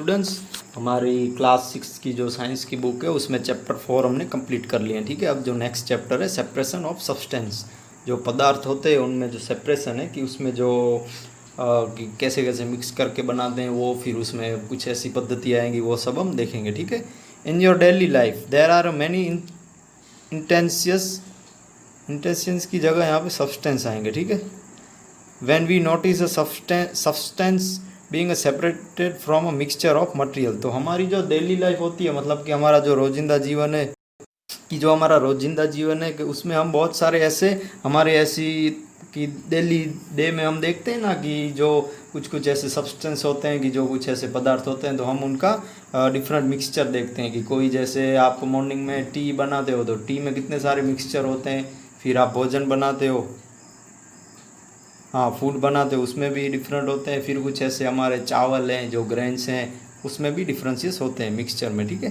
Students, हमारी class 6 की जो साइंस की बुक है उसमें चैप्टर 4 हमने कंप्लीट कर लिया है। ठीक है, अब जो नेक्स्ट चैप्टर है सेपरेशन ऑफ सब्सटेंस, जो पदार्थ होते हैं उनमें जो सेपरेशन है कि उसमें जो कि कैसे कैसे मिक्स करके बनाते हैं वो, फिर उसमें कुछ ऐसी पद्धति आएंगी वो सब हम देखेंगे। ठीक है, in your daily life there are many intentions की जगह यहाँ पे सब्सटेंस आएंगे। ठीक है, when we notice a substance being separated from a mixture of material, तो हमारी जो डेली लाइफ होती है, मतलब कि हमारा जो रोजिंदा जीवन है, कि जो हमारा रोजिंदा जीवन है कि उसमें हम बहुत सारे ऐसे हमारे ऐसी कि डेली डे में हम देखते हैं ना कि जो कुछ कुछ ऐसे सब्सटेंस होते हैं कि जो कुछ ऐसे पदार्थ होते हैं, तो हम उनका डिफरेंट मिक्सचर देखते हैं कि कोई जैसे आप मॉर्निंग में टी बनाते हो तो टी में कितने सारे मिक्सचर होते हैं, फिर आप भोजन बनाते हो, हाँ फूड बनाते हो उसमें भी डिफरेंट होते हैं, फिर कुछ ऐसे हमारे चावल हैं जो ग्रेन्स हैं उसमें भी डिफरेंसेस होते हैं मिक्सचर में। ठीक है,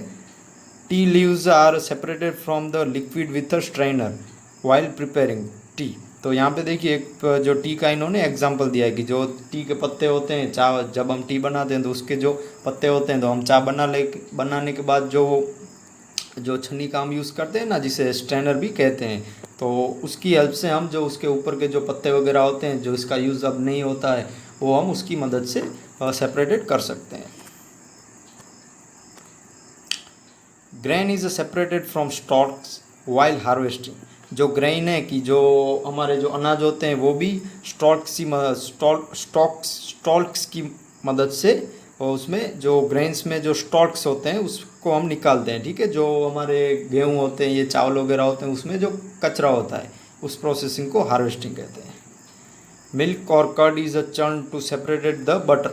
tea leaves are separated from the liquid with a strainer while preparing tea. तो यहाँ पे देखिए एक जो टी का इन्होंने एग्जांपल दिया है कि जो टी के पत्ते होते हैं, चाय जब हम टी बनाते हैं तो उसके जो पत्ते होते हैं तो हम चाय बनाने के बाद जो छन्नी का हम यूज़ करते हैं ना, जिसे स्ट्रेनर भी कहते हैं, तो उसकी हेल्प से हम जो उसके ऊपर के जो पत्ते वगैरह होते हैं जो इसका यूज़ अब नहीं होता है वो हम उसकी मदद से सेपरेटेड कर सकते हैं। Grain is separated from stocks while harvesting. जो ग्रेन है कि जो हमारे जो अनाज होते हैं वो भी स्टॉक्स की मदद से, और उसमें जो ग्रेन्स में जो स्टॉक्स होते हैं उसको हम निकालते हैं। ठीक है, जो हमारे गेहूँ होते हैं, ये चावल वगैरह होते हैं, उसमें जो कचरा होता है उस प्रोसेसिंग को हार्वेस्टिंग कहते हैं। मिल्क और curd is a churn to separated the butter,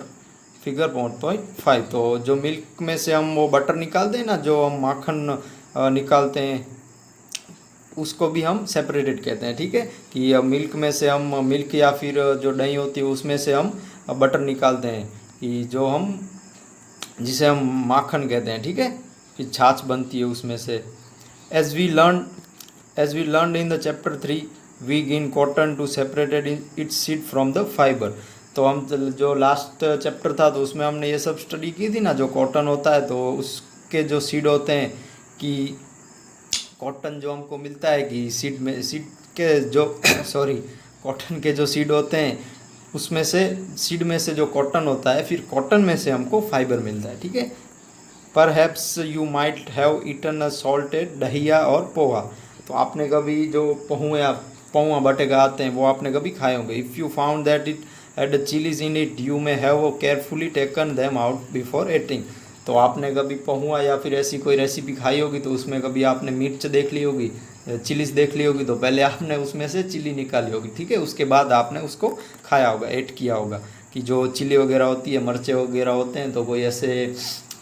figure 1.5। तो जो मिल्क में से हम वो बटर निकालते हैं ना, जो हम माखन निकालते हैं उसको भी हम सेपरेटेड कहते हैं। ठीक है, कि मिल्क में से हम मिल्क या फिर जो दही होती है उसमें से हम बटर निकालते हैं कि जो हम जिसे हम माखन कहते हैं। ठीक है, फिर छाछ बनती है उसमें से। As we learn in the chapter 3 we gain cotton to separated in its seed from the fibre. तो हम जो लास्ट चैप्टर था तो उसमें हमने ये सब स्टडी की थी ना, जो कॉटन होता है तो उसके जो सीड होते हैं कि कॉटन जो हमको मिलता है कि सीड के जो कॉटन के जो सीड होते हैं उसमें से सीड में से जो कॉटन होता है, फिर कॉटन में से हमको फाइबर मिलता है। ठीक है, perhaps you might have eaten a salted दहिया और पोहा। तो आपने कभी जो पोहा बटेगा आते हैं वो आपने कभी खाए होंगे। If you found that it had chillies in it you may have carefully taken them out before eating. तो आपने कभी पोहा या फिर ऐसी कोई रेसिपी खाई होगी तो उसमें कभी आपने मिर्च देख ली होगी, चिलीज देख ली होगी, तो पहले आपने उसमें से चिली निकाली होगी। ठीक है, उसके बाद आपने उसको खाया होगा, ऐड किया होगा। कि जो चिली वगैरह होती है, मिर्चे वगैरह होते हैं, तो कोई ऐसे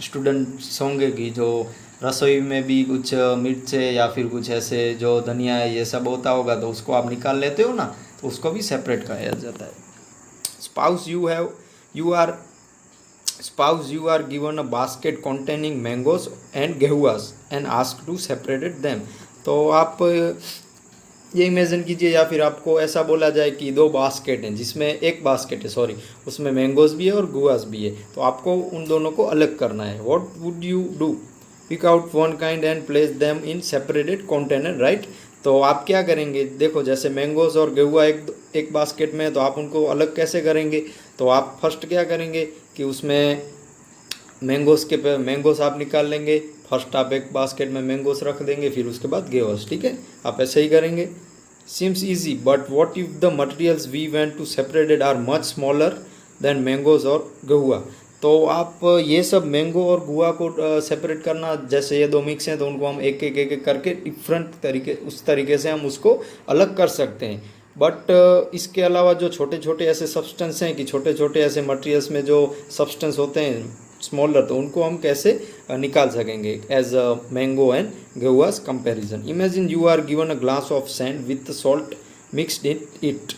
स्टूडेंट्स होंगे कि जो रसोई में भी कुछ मिर्चे या फिर कुछ ऐसे जो धनिया है ये सब होता होगा, तो उसको आप निकाल लेते हो ना, तो उसको भी सेपरेट कहा जाता है। Spouse you are given a basket containing mangoes and gehuas and asked to separate them। तो आप ये इमेजिन कीजिए, या फिर आपको ऐसा बोला जाए कि दो बास्केट हैं, जिसमें एक बास्केट है उसमें मैंगोज भी है और गुआस भी है, तो आपको उन दोनों को अलग करना है। What would you do? Pick out one kind and place them in separated container, right. तो आप क्या करेंगे, देखो जैसे मैंगोज और गेहुआ एक बास्केट में है, तो आप उनको अलग कैसे करेंगे? तो आप फर्स्ट क्या करेंगे कि उसमें मैंगोस आप निकाल लेंगे। फर्स्ट आप एक बास्केट में मैंगोस रख देंगे, फिर उसके बाद गेहूस। ठीक है, आप ऐसे ही करेंगे। Seems easy but what if the materials we want to separated are much smaller than mangoes और गेहुआ। तो आप ये सब मैंगो और गुआ को सेपरेट करना, जैसे ये दो मिक्स हैं तो उनको हम एक एक करके डिफरेंट तरीके से हम उसको अलग कर सकते हैं। बट इसके अलावा जो छोटे छोटे ऐसे सब्सटेंस हैं कि छोटे छोटे ऐसे मटेरियल्स में जो सब्सटेंस होते हैं स्मॉलर, तो उनको हम कैसे निकाल सकेंगे as a mango and guavas comparison. Imagine you are given a glass of sand with salt mixed in it.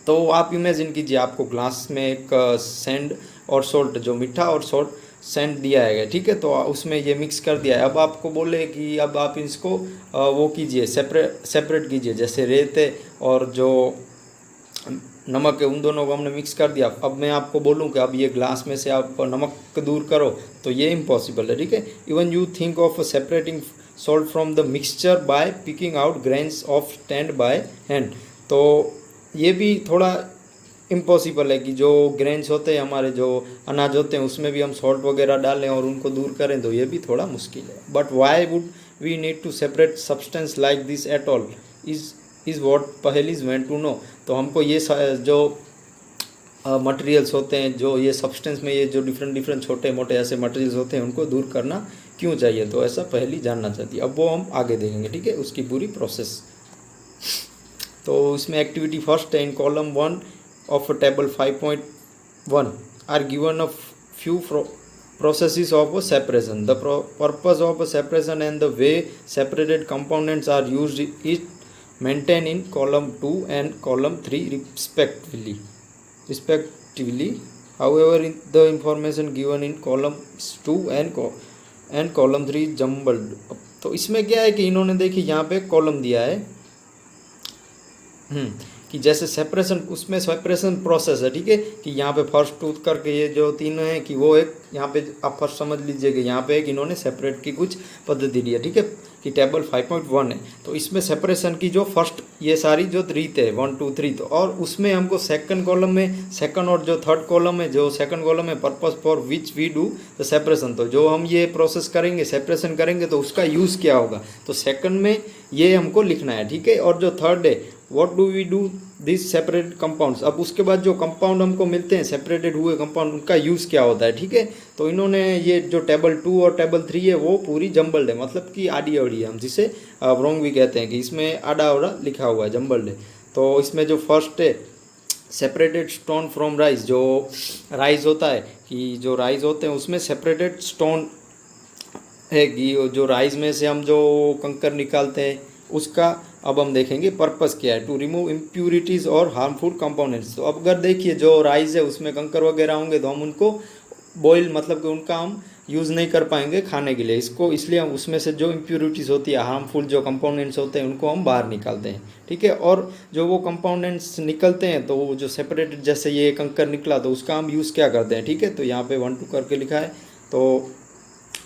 तो आप इमेजिन कीजिए आपको ग्लास में एक सैंड और सॉल्ट, जो मीठा और सॉल्ट सैंड दिया है, ठीक है, तो उसमें ये मिक्स कर दिया है। अब आपको बोले कि अब आप इसको वो कीजिए, सेपरेट कीजिए, जैसे रेत और जो नमक है, उन दोनों को हमने मिक्स कर दिया। अब मैं आपको बोलूँ कि अब ये ग्लास में से आप नमक दूर करो, तो ये इम्पॉसिबल है, ठीक है। Even you think of separating salt from the mixture by picking out grains of stand by hand, तो ये भी थोड़ा इम्पॉसिबल है कि जो ग्रेन्स होते हैं हमारे, जो अनाज होते हैं, उसमें भी हम सॉल्ट वगैरह डालें और उनको दूर करें, तो ये भी थोड़ा मुश्किल है। But why would we need to separate substance like this at all is what Paheli's went to know. तो हमको ये जो मटेरियल्स होते हैं, जो ये सब्सटेंस में ये जो डिफरेंट छोटे मोटे ऐसे मटेरियल्स होते हैं, उनको दूर करना क्यों चाहिए, तो ऐसा पहेली जानना चाहती है। अब वो हम आगे देखेंगे, ठीक है, उसकी पूरी प्रोसेस। तो इसमें एक्टिविटी फर्स्ट है, इन column 1 of table 5.1 are given a few processes of separation. The purpose of separation and the way separated components are used is maintained in column 2 and column 3 respectively. However, the information given in columns 2 and column 3 is jumbled. तो इसमें क्या है कि इन्होंने देखिए यहाँ पे column दिया है कि जैसे सेपरेशन, उसमें सेपरेशन प्रोसेस है, ठीक है, कि यहाँ पे फर्स्ट टूथ करके ये जो तीनों हैं कि वो एक यहाँ पे आप फर्स्ट समझ लीजिए कि यहाँ पे एक इन्होंने सेपरेट की कुछ पद्धति दी है, ठीक है, कि टेबल 5.1 है। तो इसमें सेपरेशन की जो फर्स्ट ये सारी जो रीत है 1 2 3, तो और उसमें हमको सेकंड कॉलम में सेकंड और जो थर्ड कॉलम है, जो सेकंड कॉलम है purpose for which we do the separation, तो जो हम ये प्रोसेस करेंगे, सेपरेशन करेंगे, तो उसका यूज़ क्या होगा, तो सेकंड में ये हमको लिखना है, ठीक है। और जो थर्ड है, what do we do this separated compounds, अब उसके बाद जो कंपाउंड हमको मिलते हैं सेपरेटेड हुए कंपाउंड, उनका यूज़ क्या होता है, ठीक है। तो इन्होंने ये जो टेबल 2 और टेबल 3 है वो पूरी जम्बल्ड है, मतलब कि आड़ी अड़ी है, हम जिसे रॉन्ग भी कहते हैं कि इसमें आड़ा अड़ा लिखा हुआ है, जम्बल्ड है। तो इसमें जो फर्स्ट है सेपरेटेड स्टोन फ्रॉम राइस, जो राइस होता है कि जो राइस होते हैं उसमें सेपरेटेड स्टोन है कि जो राइस में से हम जो कंकर निकालते हैं उसका अब हम देखेंगे पर्पस क्या है, टू रिमूव इम्प्यूरिटीज़ और हार्मफुल कंपोनेंट्स। तो अब अगर देखिए जो राइस है उसमें कंकर वगैरह होंगे तो हम उनको बॉयल, मतलब कि उनका हम यूज़ नहीं कर पाएंगे खाने के लिए, इसको इसलिए हम उसमें से जो इम्प्यूरिटीज़ होती है, हार्मफुल जो कंपोनेंट्स होते हैं, उनको हम बाहर निकालते हैं, ठीक है। और जो वो कंपोनेंट्स निकलते हैं तो वो जो सेपरेटेड, जैसे ये कंकर निकला तो उसका हम यूज़ क्या करते हैं, ठीक है। तो यहाँ पे 1 2 करके लिखा है, तो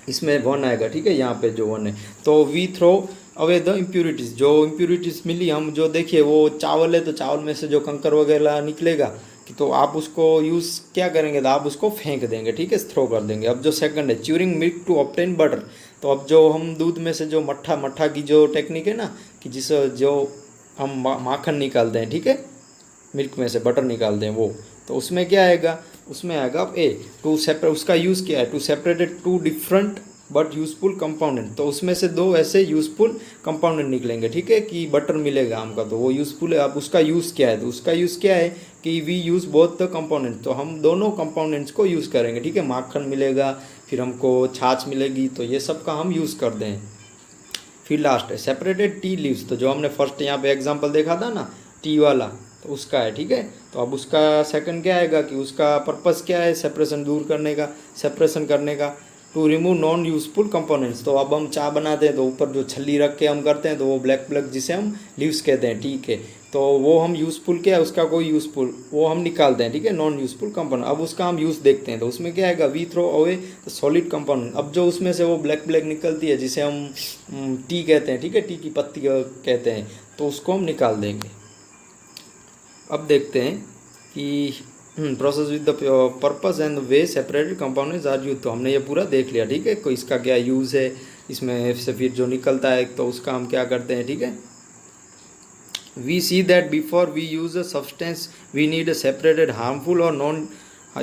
इसमें 1 आएगा, ठीक है, यहाँ पे जो 1 है। तो we throw away the impurities, जो इम्प्यूरिटीज़ मिली, हम जो देखिए वो चावल है, तो चावल में से जो कंकर वगैरह निकलेगा कि तो आप उसको यूज़ क्या करेंगे, तो आप उसको फेंक देंगे, ठीक है, थ्रो कर देंगे। अब जो सेकंड है च्यूरिंग मिल्क टू ऑब्टेन बटर, तो अब जो हम दूध में से जो मट्ठा की जो टेक्निक है ना, कि जिससे जो हम माखन निकालते हैं, ठीक है, मिल्क में से बटर निकालते हैं वो, तो उसमें क्या आएगा, उसमें आएगा ए टू सेपरेट, उसका यूज़ क्या है, to separated 2 different but useful components, तो उसमें से 2 ऐसे यूज़फुल कंपाउंडेंट निकलेंगे, ठीक है, कि बटर मिलेगा हमका, तो वो यूज़फुल है। अब उसका यूज़ क्या है, तो उसका यूज़ क्या है कि वी यूज़ बोथ द कंपाउंडेंट, तो हम दोनों कंपाउंडेंट्स को यूज़ करेंगे, ठीक है। माखन मिलेगा, फिर हमको छाछ मिलेगी, तो ये सब का हम यूज़ कर दें। फिर लास्ट है सेपरेटेड टी लीव्स, तो जो हमने फर्स्ट यहाँ पे एग्जाम्पल देखा था ना टी वाला, तो उसका है, ठीक है। तो अब उसका सेकंड क्या आएगा कि उसका पर्पस क्या है, सेपरेशन दूर करने का, सेपरेशन करने का, to remove non useful components. तो अब हम चाय बनाते हैं तो ऊपर जो छल्ली रख के हम करते हैं, तो वो ब्लैक जिसे हम लीव्स कहते हैं, ठीक है। तो वो हम यूज़फुल क्या है, उसका कोई यूज़फुल वो हम निकालते हैं, ठीक है, नॉन यूज़फुल कंपोनेंट। अब उसका हम यूज़ देखते हैं, तो उसमें क्या आएगा, we throw away the solid component. अब जो उसमें से वो ब्लैक निकलती है जिसे हम टी कहते हैं, ठीक है, टी की पत्ती कहते हैं, तो उसको हम निकाल देंगे। अब देखते हैं कि process with the purpose and way separated compounds are use, तो हमने ये पूरा देख लिया, ठीक है, कोई इसका क्या यूज़ है, इसमें से फिर जो निकलता है तो उसका हम क्या करते हैं, ठीक है। We see that before we use a substance we need a separated harmful और non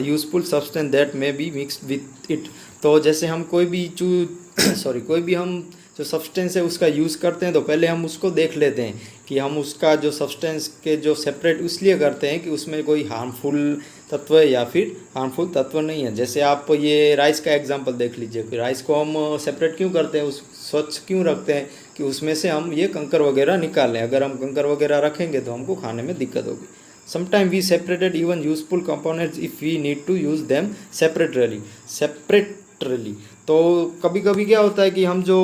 useful substance that may be mixed with it. तो जैसे हम कोई भी कोई भी हम जो सब्सटेंस है उसका यूज़ करते हैं, तो पहले हम उसको देख लेते हैं कि हम उसका जो सब्सटेंस के जो सेपरेट इसलिए करते हैं कि उसमें कोई हार्मफुल तत्व है या फिर हार्मफुल तत्व नहीं है। जैसे आप ये राइस का एग्जांपल देख लीजिए कि राइस को हम सेपरेट क्यों करते हैं, उस स्वच्छ क्यों रखते हैं कि उसमें से हम ये कंकर वगैरह निकाल लें। अगर हम कंकर वगैरह रखेंगे तो हमको खाने में दिक्कत होगी। Sometime we separated even useful components if we need to use them separately. तो कभी कभी क्या होता है कि हम जो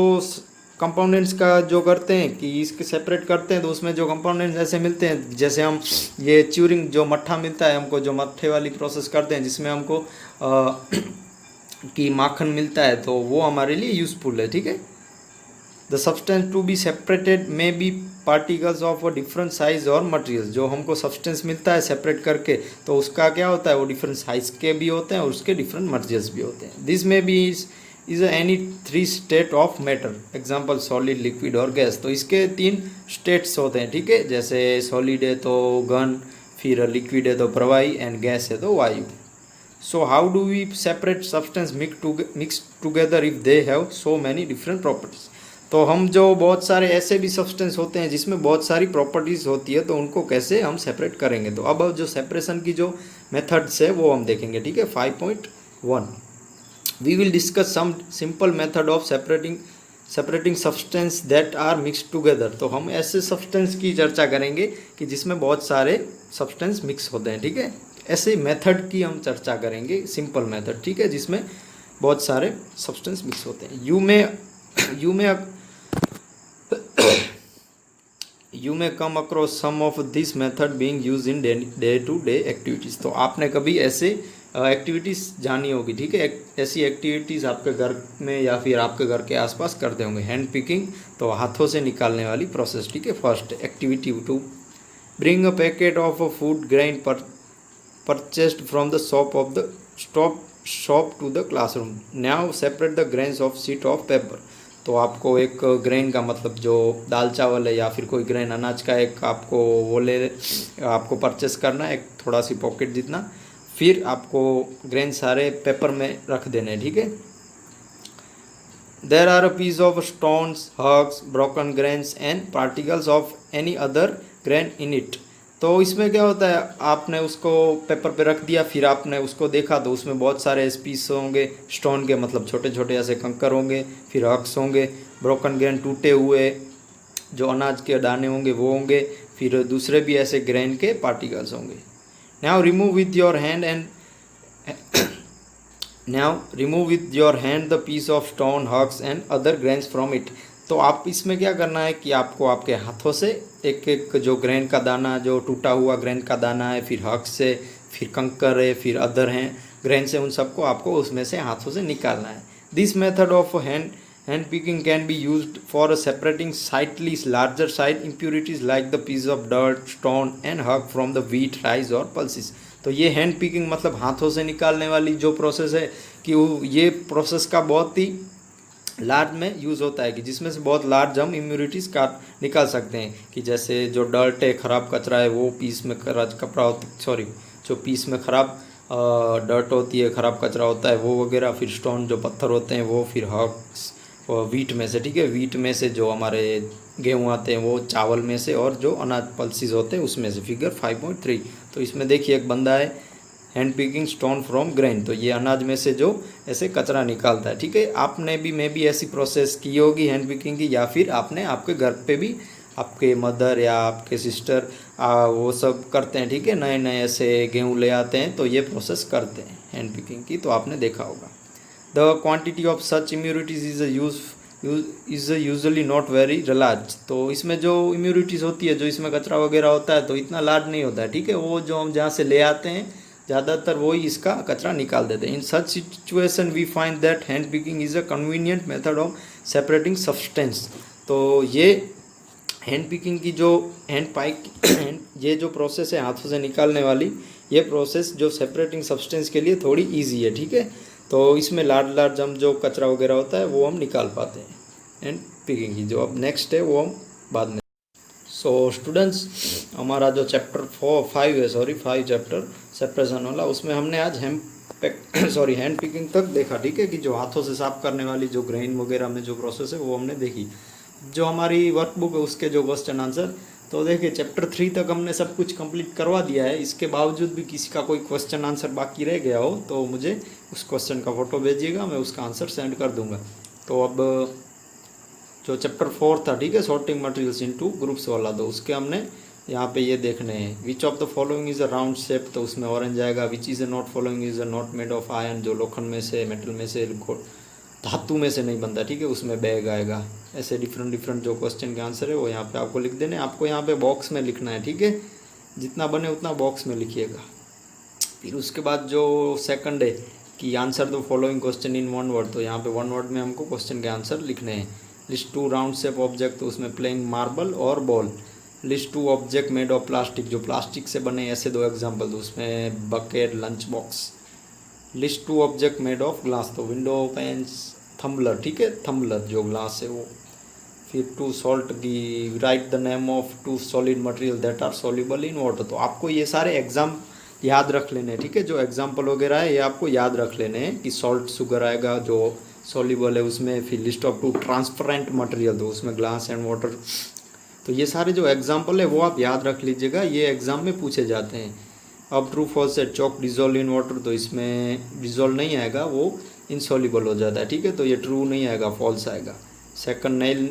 कंपोनेंट्स का जो करते हैं कि इसके सेपरेट करते हैं, तो उसमें जो कंपोनेंट्स ऐसे मिलते हैं, जैसे हम ये च्यूरिंग जो मट्ठा मिलता है हमको, जो मट्ठे वाली प्रोसेस करते हैं जिसमें हमको कि माखन मिलता है, तो वो हमारे लिए यूज़फुल है, ठीक है। The substance to be separated may be particles of a different size और मटेरियल। जो हमको सब्सटेंस मिलता है सेपरेट करके, तो उसका क्या होता है, वो डिफरेंट साइज के भी होते हैं और उसके डिफरेंट मटेरियल्स भी होते हैं। This may be is any three state of matter, example solid, liquid और गैस। तो इसके 3 स्टेट्स होते हैं, ठीक है। जैसे सॉलिड है तो घन, फिर लिक्विड है तो प्रवाही, एंड गैस है तो वायु। So how do we separate substance mix together if they have so many different properties? तो हम जो बहुत सारे ऐसे भी सब्सटेंस होते हैं जिसमें बहुत सारी प्रॉपर्टीज़ होती है, तो उनको कैसे हम सेपरेट करेंगे। तो अब जो सेपरेशन की जो मेथड्स है वो हम देखेंगे, ठीक है। 5.1 we will discuss some simple method of separating substance that are mix together. तो हम ऐसे सब्सटेंस की चर्चा करेंगे कि जिसमें बहुत सारे सब्सटेंस मिक्स होते हैं, ठीक है। ऐसे मेथड की हम चर्चा करेंगे, सिंपल मेथड, ठीक है, जिसमें बहुत सारे सब्सटेंस मिक्स होते हैं। You may come across some of this method being use in day to day activities. तो आपने कभी ऐसे एक्टिविटीज़ जानी होगी, ठीक है। ऐसी एक्टिविटीज़ आपके घर में या फिर आपके घर के आसपास करते होंगे। हैंड पिकिंग, तो हाथों से निकालने वाली प्रोसेस, ठीक है। First activity to bring a packet of a food grain purchased from the shop to the classroom. Now separate the grains of sheet of paper. तो आपको एक ग्रेन का मतलब जो दाल चावल है या फिर कोई ग्रेन अनाज का एक आपको आपको परचेस करना है, एक थोड़ा सी पॉकेट जितना। फिर आपको ग्रेन सारे पेपर में रख देने, ठीक है। There are a piece of stones, hugs, broken grains and particles of any other grain in it. तो इसमें क्या होता है, आपने उसको पेपर पे रख दिया, फिर आपने उसको देखा तो उसमें बहुत सारे पीस होंगे, स्टोन के मतलब छोटे छोटे ऐसे कंकर होंगे, फिर हक्स होंगे, ब्रोकन ग्रेन टूटे हुए जो अनाज के दाने होंगे वो होंगे, फिर दूसरे भी ऐसे ग्रेन के पार्टिकल्स होंगे। Now remove with your hand the piece of stone, husks and other grains from it. तो आप इसमें क्या करना है कि आपको आपके हाथों से एक एक जो ग्रेन का दाना, जो टूटा हुआ ग्रेन का दाना है, फिर हक से, फिर कंकर है, फिर अदर हैं ग्रेन से, उन सबको आपको उसमें से हाथों से निकालना है। This method of hand picking can be used for separating slightly larger sized impurities like the piece of dirt, stone and husk from the wheat, rice और पल्सिस। तो ये हैंड पिकिंग मतलब हाथों से निकालने वाली जो प्रोसेस है कि ये प्रोसेस का बहुत ही लार्ज में यूज़ होता है, कि जिसमें से बहुत लार्ज हम इम्प्यूरिटीज़ काट निकाल सकते हैं। कि जैसे जो डर्ट है, ख़राब कचरा है, वो पीस में जो पीस में ख़राब डर्ट होती है, ख़राब कचरा होता है वो वगैरह, फिर स्टोन जो पत्थर होते हैं वो, फिर हक्स वीट में से, ठीक है, वीट में से जो हमारे गेहूँ आते हैं वो, चावल में से, और जो अनाज पल्सिस होते हैं उसमें से। फिगर 5.3। तो इसमें देखिए एक बंदा है, hand picking stone from grain, तो ये अनाज में से जो ऐसे कचरा निकालता है, ठीक है। आपने भी मैं भी ऐसी प्रोसेस की होगी हैंड पिकिंग की, या फिर आपने आपके घर पे भी आपके मदर या आपके सिस्टर वो सब करते हैं, ठीक है। नए नए ऐसे गेहूँ ले आते हैं तो ये प्रोसेस करते हैं हैंड पिकिंग की, तो आपने देखा होगा। The quantity of such impurities is usually not very large. तो इसमें जो इम्यूरिटीज़ होती है, जो इसमें कचरा वगैरह होता है, तो इतना लार्ज नहीं होता है, ठीक है। वो जो हम जहाँ से ले आते हैं ज़्यादातर वही इसका कचरा निकाल देते हैं। In such situation we find that hand picking is a convenient method of separating substance. तो ये हैंड पिकिंग की जो ये जो प्रोसेस है हाथों से निकालने वाली, ये प्रोसेस जो सेपरेटिंग सब्सटेंस के लिए थोड़ी ईजी है, ठीक है। तो इसमें लार्ज हम जो कचरा वगैरह होता है वो हम निकाल पाते हैं हैंड पिकिंग की। जो अब नेक्स्ट है वो हम बाद में। सो स्टूडेंट्स, हमारा जो चैप्टर 5 चैप्टर सेपरेशन वाला, उसमें हमने आज हैंड पिकिंग तक देखा, ठीक है। कि जो हाथों से साफ करने वाली जो ग्रेन वगैरह में जो प्रोसेस है वो हमने देखी। जो हमारी वर्कबुक है उसके जो क्वेश्चन आंसर, तो देखिए चैप्टर 3 तक हमने सब कुछ कंप्लीट करवा दिया है। इसके बावजूद भी किसी का कोई क्वेश्चन आंसर बाकी रह गया हो तो मुझे उस क्वेश्चन का फ़ोटो भेजिएगा, मैं उसका आंसर सेंड कर दूँगा। तो अब जो चैप्टर 4 था, ठीक है, सॉर्टिंग मटेरियल्स इनटू ग्रुप्स वाला, तो उसके हमने यहाँ पे ये देखने हैं। Which of the following is a round shape, तो उसमें ऑरेंज आएगा। Which is a not following is a not made of iron, जो लोखंड में से, मेटल में से धातु में से नहीं बनता, ठीक है, उसमें बैग आएगा। ऐसे डिफरेंट डिफरेंट जो क्वेश्चन के आंसर है वो यहाँ पे आपको लिख देने, आपको यहाँ पे बॉक्स में लिखना है, ठीक है, जितना बने उतना बॉक्स में लिखिएगा। फिर उसके बाद जो सेकंड है कि answer the following question in one word, तो यहाँ पे वन वर्ड में हमको क्वेश्चन के आंसर लिखने हैं। लिस्ट 2 राउंड शेप ऑब्जेक्ट, तो उसमें प्लेइंग मार्बल और ball. List 2 object made of plastic, जो प्लास्टिक से बने ऐसे 2 एग्जाम्पल, तो उसमें bucket, lunch box. List 2 object made of glass, तो विंडो, पेंस, थम्बलर, ठीक है, थम्बलर जो ग्लास है वो। फिर 2 सॉल्ट की, write the name of 2 solid material that are soluble in water, तो आपको ये सारे एग्जाम याद रख लेने हैं, ठीक है, जो एग्जाम्पल वगैरह है ये आपको याद रख लेने हैं कि सॉल्ट शुगर आएगा जो सॉल्युबल है उसमें। फिर लिस्ट ऑफ 2 ट्रांसपेरेंट मटेरियल, तो उसमें ग्लास एंड वाटर। तो ये सारे जो एग्जाम्पल है वो आप याद रख लीजिएगा, ये एग्जाम में पूछे जाते हैं। अब ट्रू फॉल्स है, चॉक डिजोल्व इन वाटर, तो इसमें डिजोल्व नहीं आएगा, वो इनसॉल्युबल हो जाता है, ठीक है, तो ये ट्रू नहीं आएगा, फॉल्स आएगा। Second, nail,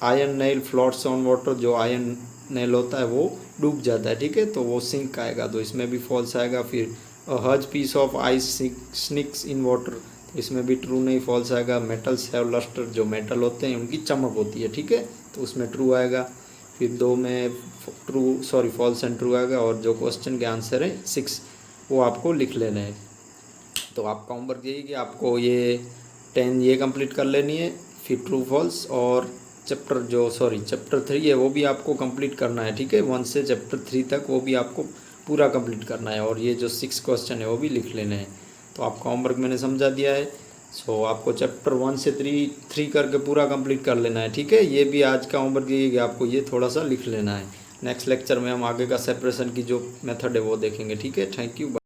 iron nail floats on water, जो आयरन नेल होता है वो डूब जाता है, ठीक है, तो वो सिंक आएगा, तो इसमें भी फॉल्स आएगा। फिर has piece of ice sinks in water, तो इसमें भी ट्रू नहीं, फॉल्स आएगा। मेटल्स हैव लस्टर, जो मेटल होते हैं उनकी चमक होती है, ठीक है, तो उसमें ट्रू आएगा। फिर 2 में फॉल्स एंड ट्रू आएगा। और जो क्वेश्चन के आंसर है 6 वो आपको लिख लेना है। तो आपका होमवर्क यही कि आपको ये 10 ये कंप्लीट कर लेनी है, फिर ट्रू फॉल्स, और चैप्टर 3 है वो भी आपको कंप्लीट करना है, ठीक है, 1 से चैप्टर 3 तक वो भी आपको पूरा कंप्लीट करना है। और ये जो 6 क्वेश्चन है वो भी लिख लेने हैं। तो आपका होमवर्क मैंने समझा दिया है। सो आपको चैप्टर 1 से 3 करके पूरा कंप्लीट कर लेना है, ठीक है। ये भी आज का होमवर्क ये है कि आपको ये थोड़ा सा लिख लेना है। नेक्स्ट लेक्चर में हम आगे का सेपरेशन की जो मेथड है वो देखेंगे, ठीक है। Thank you.